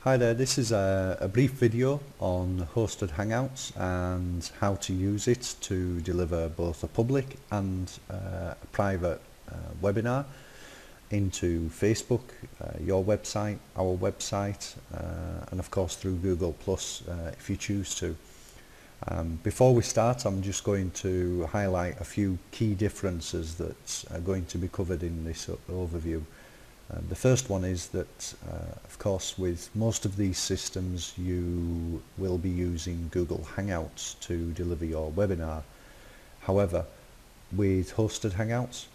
Hi there, this is a brief video on hosted Hangouts and how to use it to deliver both a public and a private webinar into Facebook, your website, our website, and of course through Google Plus if you choose to. Before we start, I'm just going to highlight a few key differences that are going to be covered in this overview. The first one is that, of course, with most of these systems you will be using Google Hangouts to deliver your webinar. However, with hosted Hangouts,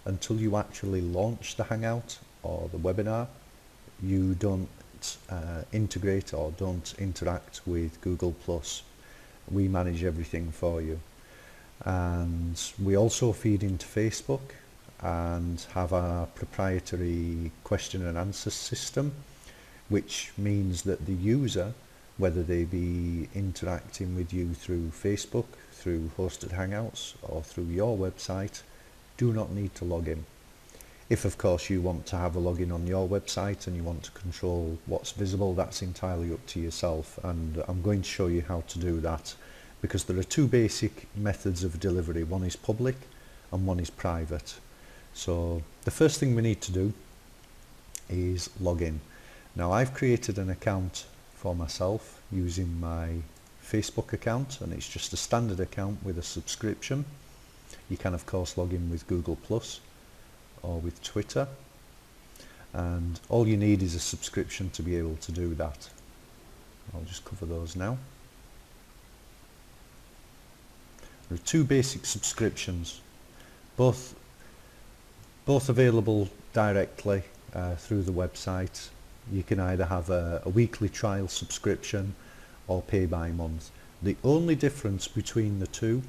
until you actually launch the Hangout or the webinar, you don't integrate or don't interact with Google+. We manage everything for you. And we also feed into Facebook and have our proprietary question and answer system, which means that the user, whether they be interacting with you through Facebook, through hosted Hangouts or through your website, do not need to log in. If of course you want to have a login on your website and you want to control what's visible, that's entirely up to yourself, and I'm going to show you how to do that, because there are two basic methods of delivery. One is public and one is private. So the first thing we need to do is log in. Now I've created an account for myself using my Facebook account, and it's just a standard account with a subscription. You can of course log in with Google Plus or with Twitter, and all you need is a subscription to be able to do that. I'll just cover those now. There are two basic subscriptions, both available directly through the website. You can either have a weekly trial subscription or pay by month. The only difference between the two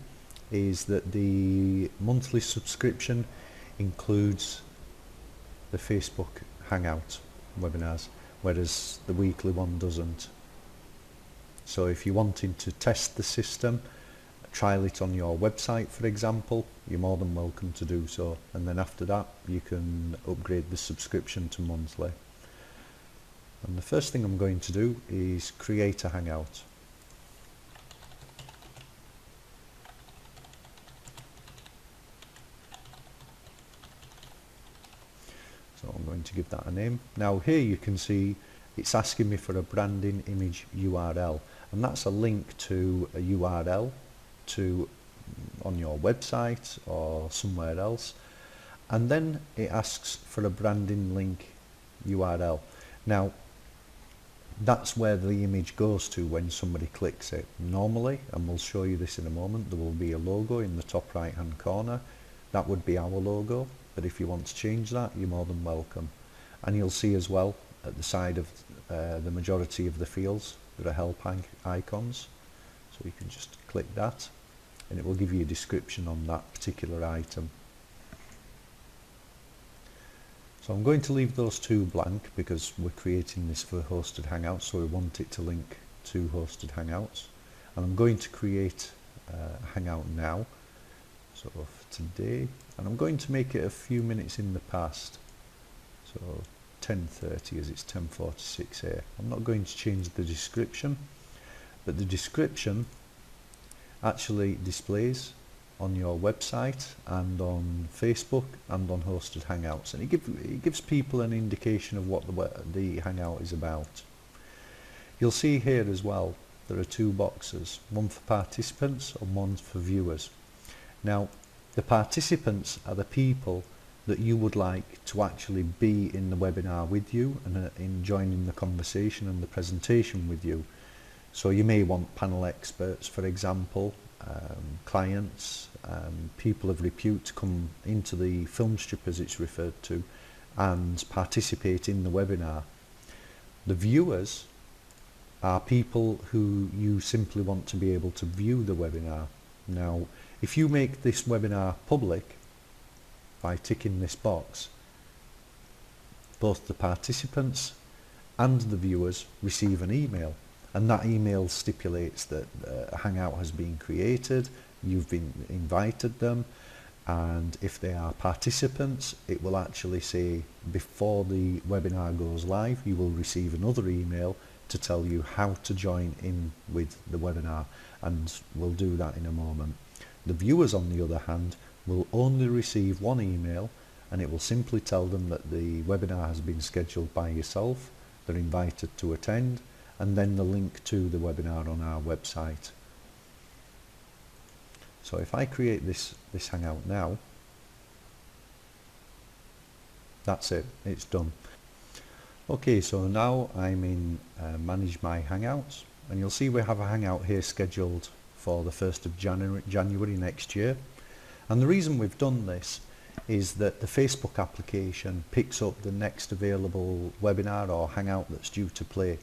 is that the monthly subscription includes the Facebook Hangout webinars, whereas the weekly one doesn't. So if you're wanting to test the system, trial it on your website for example, you're more than welcome to do so, and then after that you can upgrade the subscription to monthly. And the first thing I'm going to do is create a Hangout. So I'm going to give that a name. Now here you can see it's asking me for a branding image URL, and that's a link to a URL to on your website or somewhere else, and then it asks for a branding link URL. Now that's where the image goes to when somebody clicks it. Normally, and we'll show you this in a moment, there will be a logo in the top right hand corner. That would be our logo, but if you want to change that, you're more than welcome. And you'll see as well at the side of the majority of the fields there are help icons, so you can just click that and it will give you a description on that particular item. So I'm going to leave those two blank because we're creating this for hosted Hangouts, so we want it to link to hosted Hangouts. And I'm going to create a Hangout now, so for today, and I'm going to make it a few minutes in the past, so 10:30 as it's 10:46 here. I'm not going to change the description, but the description actually displays on your website and on Facebook and on hosted Hangouts, and it gives people an indication of what the Hangout is about. You'll see here as well there are two boxes, one for participants and one for viewers. Now the participants are the people that you would like to actually be in the webinar with you and in joining the conversation and the presentation with you. So you may want panel experts, for example, clients, people of repute to come into the film strip as it's referred to and participate in the webinar. The viewers are people who you simply want to be able to view the webinar. Now if you make this webinar public by ticking this box, both the participants and the viewers receive an email, and that email stipulates that a Hangout has been created, you've been invited them, and if they are participants, it will actually say before the webinar goes live, you will receive another email to tell you how to join in with the webinar, and we'll do that in a moment. The viewers, on the other hand, will only receive one email, and it will simply tell them that the webinar has been scheduled by yourself, they're invited to attend, and then the link to the webinar on our website. So if I create this Hangout now, that's it, it's done. Okay, so now I'm in Manage My Hangouts, and you'll see we have a Hangout here scheduled for the 1st of January next year. And the reason we've done this is that the Facebook application picks up the next available webinar or Hangout that's due to play.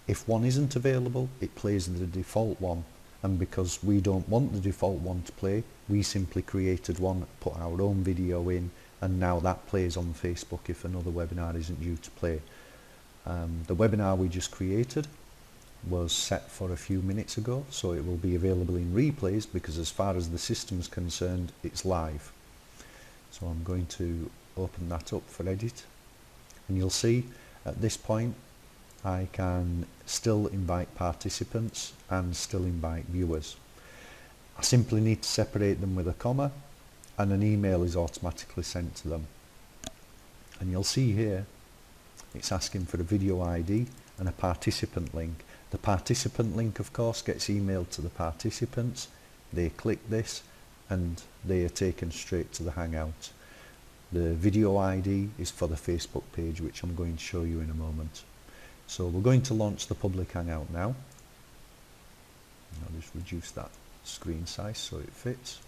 If one isn't available, it plays the default one, and because we don't want the default one to play, we simply created one, put our own video in, and now that plays on Facebook if another webinar isn't due to play. The webinar we just created was set for a few minutes ago, so it will be available in replays because as far as the system is concerned, it's live. So I'm going to open that up for edit, and you'll see at this point I can still invite participants and still invite viewers. I simply need to separate them with a comma, and an email is automatically sent to them. And you'll see here it's asking for a video ID and a participant link. The participant link, of course, gets emailed to the participants. They click this and they are taken straight to the Hangout. The video ID is for the Facebook page, which I'm going to show you in a moment. So we're going to launch the public Hangout now. I'll just reduce that screen size so it fits.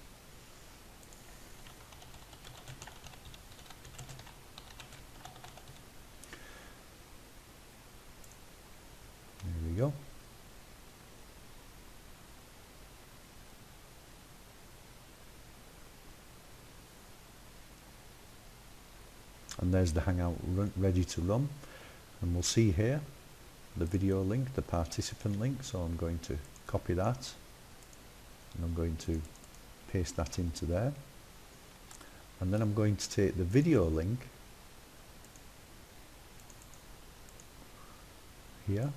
There we go. And there's the Hangout ready to run. And we'll see here the video link, the participant link. So I'm going to copy that and I'm going to paste that into there. And then I'm going to take the video link here.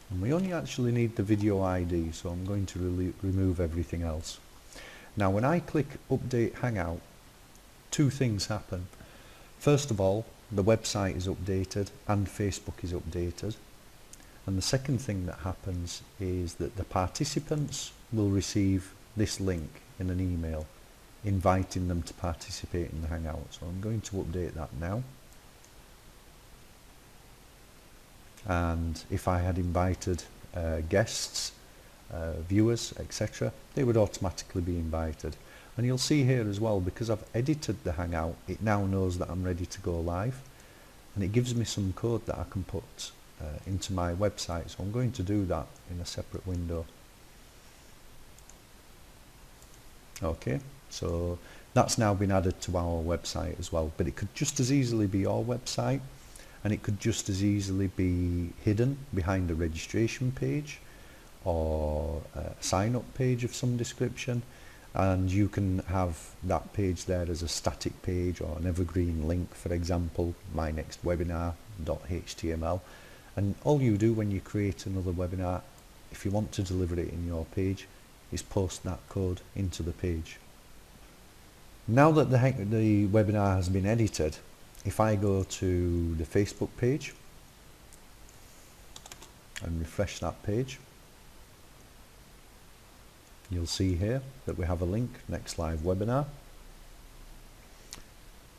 And we only actually need the video ID, so I'm going to remove everything else. Now when I click Update Hangout, two things happen. First of all, the website is updated and Facebook is updated. And the second thing that happens is that the participants will receive this link in an email inviting them to participate in the Hangout. So I'm going to update that now. And if I had invited guests, viewers, etc., they would automatically be invited. And you'll see here as well, because I've edited the Hangout, it now knows that I'm ready to go live, and it gives me some code that I can put into my website. So I'm going to do that in a separate window. Okay, so that's now been added to our website as well, but it could just as easily be your website, and it could just as easily be hidden behind a registration page or a sign-up page of some description, and you can have that page there as a static page or an evergreen link, for example, my next webinar.html. And all you do when you create another webinar, if you want to deliver it in your page, is post that code into the page. Now that the webinar has been edited, if I go to the Facebook page and refresh that page, you'll see here that we have a link, next live webinar,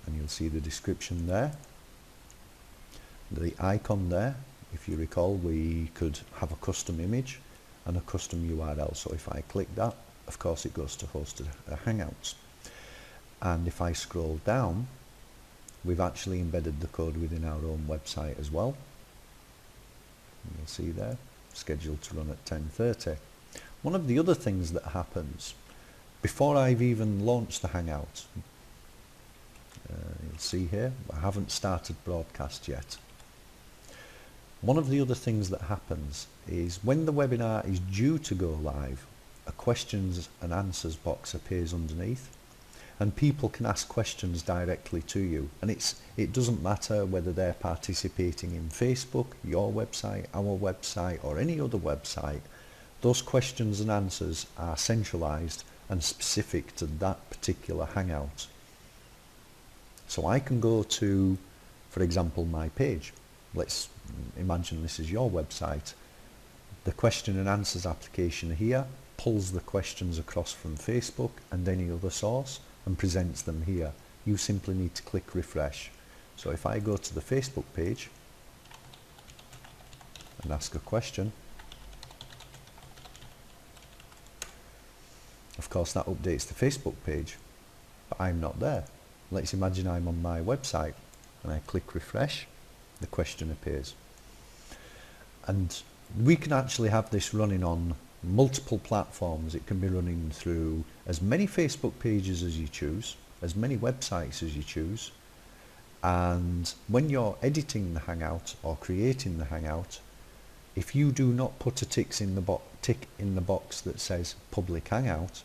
and you'll see the description there, the icon there. If you recall, we could have a custom image and a custom URL. So if I click that, of course it goes to hosted Hangouts. And if I scroll down, we've actually embedded the code within our own website as well. And you'll see there, scheduled to run at 10:30. One of the other things that happens before I've even launched the Hangout, you'll see here, I haven't started broadcast yet. One of the other things that happens is when the webinar is due to go live, a questions and answers box appears underneath, and people can ask questions directly to you, and it doesn't matter whether they're participating in Facebook, your website, our website, or any other website. Those questions and answers are centralized and specific to that particular Hangout. So I can go to, for example, my page. Let's imagine this is your website. The question and answers application here pulls the questions across from Facebook and any other source and presents them here. You simply need to click refresh. So if I go to the Facebook page and ask a question, of course that updates the Facebook page, but I'm not there. Let's imagine I'm on my website and I click refresh, the question appears. And we can actually have this running on multiple platforms. It can be running through as many Facebook pages as you choose, as many websites as you choose, and when you're editing the Hangout or creating the Hangout, if you do not put a tick in the box that says public Hangout,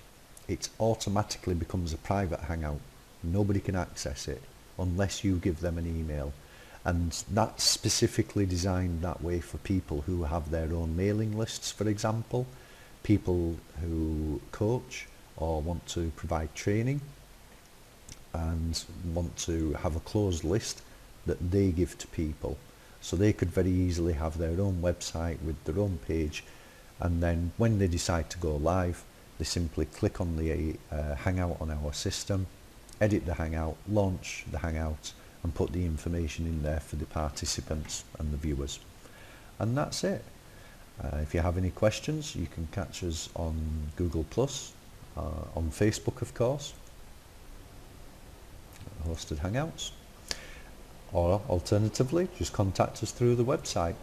it automatically becomes a private Hangout. Nobody can access it unless you give them an email, and that's specifically designed that way for people who have their own mailing lists, for example, people who coach or want to provide training and want to have a closed list that they give to people. So they could very easily have their own website with their own page, and then when they decide to go live, they simply click on the Hangout on our system, edit the Hangout, launch the Hangout, and put the information in there for the participants and the viewers. And that's it. If you have any questions, you can catch us on Google+, on Facebook of course, hosted Hangouts, or alternatively just contact us through the website.